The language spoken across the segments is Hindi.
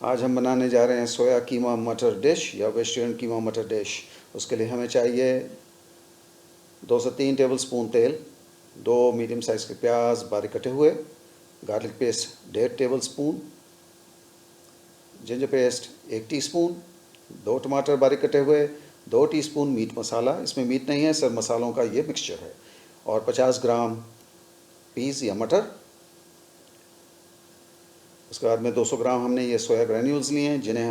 आज हम बनाने जा रहे हैं सोया कीमा मटर डिश या वेजिटेरियन कीमा मटर डिश। उसके लिए हमें चाहिए 2 से 3 टेबलस्पून तेल, 2 मीडियम साइज़ के प्याज बारीक कटे हुए, garlic paste 1.5 tablespoon, ginger paste 1 teaspoon, 2 टमाटर बारीक कटे हुए, 2 टीस्पून मीट मसाला, इसमें मीट नहीं है सर मसालों का ये मिक्सचर है, और 50 ग्राम पीस या मटर। उसके बाद में 200 ग्राम हमने ये सोया ग्रैन्यूल्स लिए हैं जिन्हें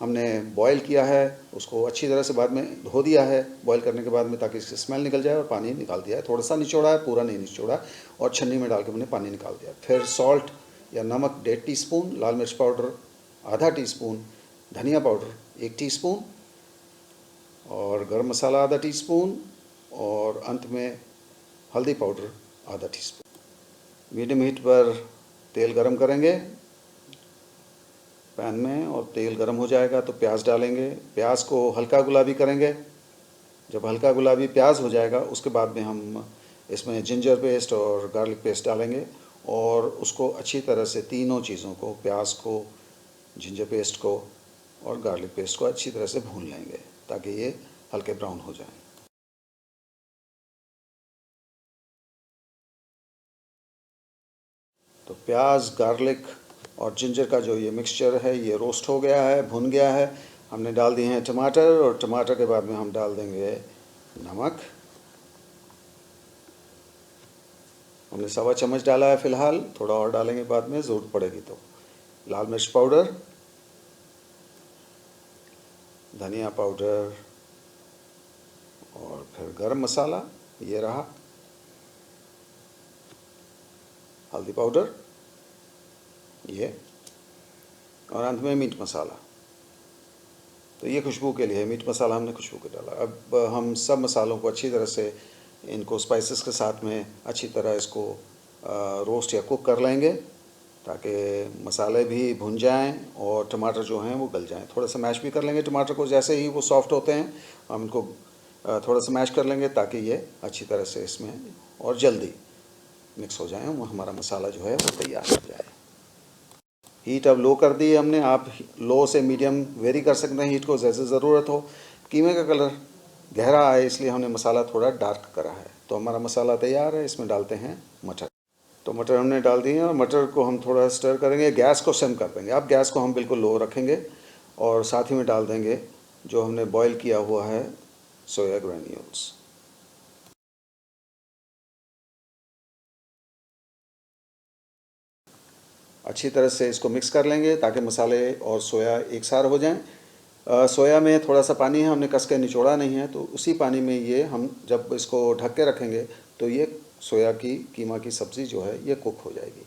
हमने बॉईल किया है, उसको अच्छी तरह से बाद में धो दिया है बॉईल करने के बाद में, ताकि इसकी स्मेल निकल जाए, और पानी निकाल दिया है। थोड़ा सा निचोड़ा है, पूरा नहीं निचोड़ा, और छन्नी में डाल के हमने पानी निकाल दिया। फिर सॉल्ट या नमक 1.5 टीस्पून, लाल मिर्च पाउडर आधा टीस्पून, धनिया पाउडर 1 टीस्पून, और गरम मसाला आधा टीस्पून, और अंत में हल्दी पाउडर आधा टीस्पून। मीडियम हीट पर तेल गरम करेंगे पैन में, और तेल गरम हो जाएगा तो प्याज डालेंगे। प्याज को हल्का गुलाबी करेंगे। जब हल्का गुलाबी प्याज हो जाएगा उसके बाद में हम इसमें जिंजर पेस्ट और गार्लिक पेस्ट डालेंगे, और उसको अच्छी तरह से तीनों चीज़ों को, प्याज को, जिंजर पेस्ट को और गार्लिक पेस्ट को अच्छी तरह से भून लेंगे ताकि ये हल्के ब्राउन हो जाएं। तो प्याज, गार्लिक और जिंजर का जो ये मिक्सचर है ये रोस्ट हो गया है, भुन गया है। हमने डाल दिए हैं टमाटर, और टमाटर के बाद में हम डाल देंगे नमक। हमने 1.25 चम्मच डाला है फ़िलहाल, थोड़ा और डालेंगे बाद में ज़रूरत पड़ेगी तो। लाल मिर्च पाउडर, धनिया पाउडर, और फिर गरम मसाला ये रहा, हल्दी पाउडर ये, और अंत में मीट मसाला। तो ये खुशबू के लिए है, मीट मसाला हमने खुशबू के डाला। अब हम सब मसालों को अच्छी तरह से, इनको स्पाइसेस के साथ में अच्छी तरह इसको रोस्ट या कुक कर लेंगे ताकि मसाले भी भुन जाएं और टमाटर जो हैं वो गल जाएं। थोड़ा सा मैश भी कर लेंगे टमाटर को, जैसे ही वो सॉफ्ट होते हैं हम इनको थोड़ा सा मैश कर लेंगे ताकि ये अच्छी तरह से इसमें और जल्दी मिक्स हो जाए, हमारा मसाला जो है वो तैयार हो जाए। हीट अब लो कर दी है हमने। आप लो से मीडियम वेरी कर सकते हैं हीट को जैसे ज़रूरत हो। कीमे का कलर गहरा आए इसलिए हमने मसाला थोड़ा डार्क करा है। तो हमारा मसाला तैयार है, इसमें डालते हैं मटर। तो मटर हमने डाल दिए हैं, और मटर को हम थोड़ा स्टर करेंगे, गैस को सिम कर देंगे। अब गैस को हम बिल्कुल लो रखेंगे, और साथ ही में डाल देंगे जो हमने बॉईल किया हुआ है सोया ग्रैन्यूल्स। अच्छी तरह से इसको मिक्स कर लेंगे ताकि मसाले और सोया एक सार हो जाएं। सोया में थोड़ा सा पानी है, हमने कस के निचोड़ा नहीं है, तो उसी पानी में ये हम जब इसको ढक के रखेंगे तो ये सोया की कीमा की सब्ज़ी जो है ये कुक हो जाएगी।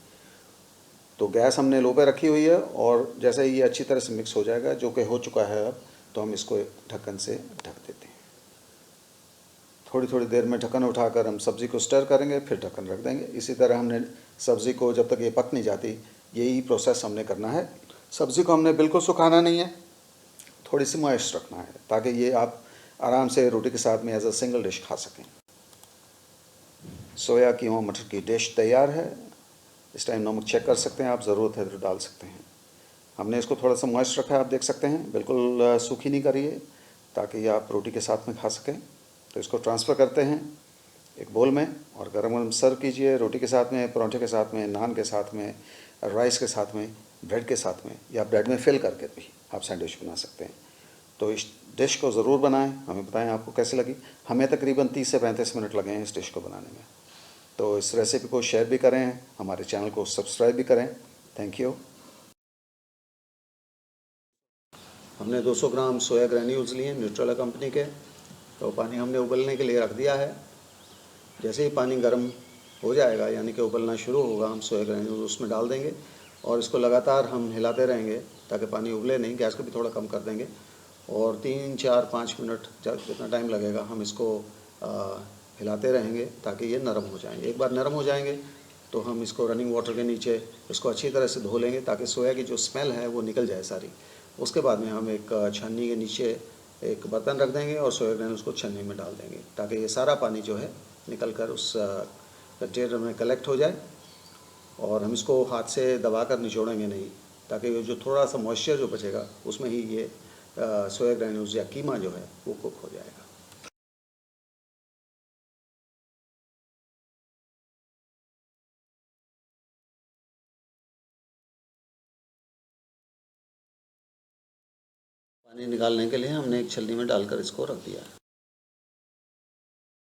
तो गैस हमने लो पे रखी हुई है, और जैसे ही ये अच्छी तरह से मिक्स हो जाएगा, जो कि हो चुका है अब, तो हम इसको ढक्कन से ढक देते हैं। थोड़ी थोड़ी देर में ढक्कन उठाकर हम सब्ज़ी को स्टर करेंगे, फिर ढक्कन रख देंगे। इसी तरह हमने सब्ज़ी को जब तक ये पक नहीं जाती, यही प्रोसेस हमने करना है। सब्ज़ी को हमने बिल्कुल सुखाना नहीं है, थोड़ी सी मॉइस्ट रखना है ताकि ये आप आराम से रोटी के साथ में एज अ सिंगल डिश खा सकें। सोया कीमा मटर की डिश तैयार है। इस टाइम नमक चेक कर सकते हैं आप, ज़रूरत है तो डाल सकते हैं। हमने इसको थोड़ा सा मॉइस्ट रखा है, आप देख सकते हैं, बिल्कुल सूखी नहीं करिए ताकि आप रोटी के साथ में खा सकें। तो इसको ट्रांसफ़र करते हैं एक बोल में, और गरम गरम सर्व कीजिए रोटी के साथ में, पराठे के साथ में, नान के साथ में, राइस के साथ में, ब्रेड के साथ में, या ब्रेड में फिल करके भी आप सैंडविच बना सकते हैं। तो इस डिश को ज़रूर बनाएं, हमें बताएं आपको कैसी लगी। हमें तकरीबन 30 से 35 मिनट लगे हैं इस डिश को बनाने में। तो इस रेसिपी को शेयर भी करें, हमारे चैनल को सब्सक्राइब भी करें। Thank you. हमने 200 ग्राम सोया ग्रैन्यूल्स लिए न्यूट्रेला कंपनी के। तो पानी हमने उबलने के लिए रख दिया है। जैसे ही पानी गर्म हो जाएगा, यानी कि उबलना शुरू होगा, हम सोया ग्रैन्यूल्स उसमें डाल देंगे, और इसको लगातार हम हिलाते रहेंगे ताकि पानी उबले नहीं। गैस को भी थोड़ा कम कर देंगे, और 3, 4, 5 मिनट जितना टाइम लगेगा हम इसको हिलाते रहेंगे ताकि ये नरम हो जाएंगे। एक बार नरम हो जाएंगे तो हम इसको रनिंग वाटर के नीचे इसको अच्छी तरह से धो लेंगे ताकि सोया की जो स्मेल है वो निकल जाए सारी। उसके बाद में हम एक छन्नी के नीचे एक बर्तन रख देंगे और सोया ग्रैन्यूल्स को छन्नी में डाल देंगे ताकि ये सारा पानी जो है निकल कर उस कंटेनर में कलेक्ट हो जाए। और हम इसको हाथ से दबा कर निचोड़ेंगे नहीं, ताकि जो थोड़ा सा मॉइस्चर जो बचेगा उसमें ही ये सोया ग्रैन्यूल्स या कीमा जो है वो कुक हो जाएगा। पानी निकालने के लिए हमने एक छलनी में डालकर इसको रख दिया है।